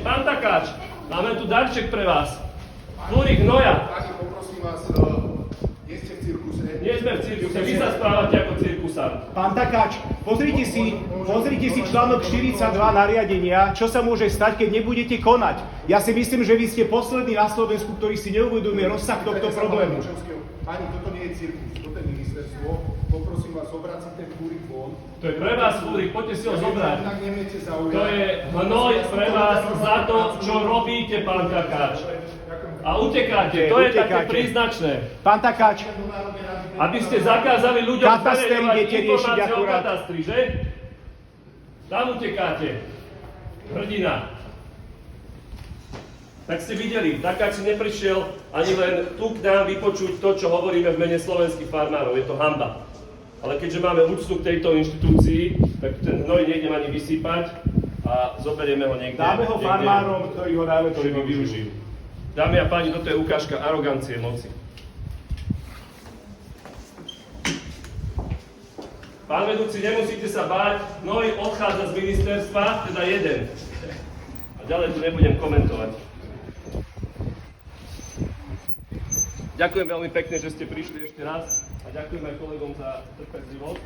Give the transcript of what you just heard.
pán Takáč, máme tu darček pre vás. Túrik hnoja. Pani, poprosím vás, nie ste v cirkuse. Nie sme v cirkuse, vy sa správate ako cirkusár. Pán Takáč, pozrite si článok 42 nariadenia, čo sa môže stať, keď nebudete konať. Ja si myslím, že vy ste poslední na Slovensku, ktorý si neuvedomuje rozsah tohto problému. Pani, toto nie je cirkus, toto je ministerstvo. Poprosím vás, obracite ten túrik von. To je pre vás, Túrik, poďte si ho zobrať. Tak neviete zaujať. To je hnoj pre vás za to, čo robíte, pán Takáč. A utekáte, to je také príznačné. Pán Takáč, Aby ste zakázali ľuďom Katastri zverejňovať idete riešiť informácie o akurát. katastri, že? Tam utekáte. Hrdina. Tak ste videli, Takáč si neprišiel ani len tu k nám vypočuť to, čo hovoríme v mene slovenských farmárov. Je to hanba. Ale keďže máme úctu k tejto inštitúcii, tak ten hnoj nejdem ani vysýpať a zoberieme ho niekde. dáme ho farmárom, ktorí ho najlepšie využijú. Dámy a páni, toto je ukážka arogancie moci. Pán vedúci, nemusíte sa báť, hnoj odchádza z ministerstva, teda jeden. A ďalej tu nebudem komentovať. Ďakujem veľmi pekne, že ste prišli ešte raz a ďakujem aj kolegom za trpezlivosť.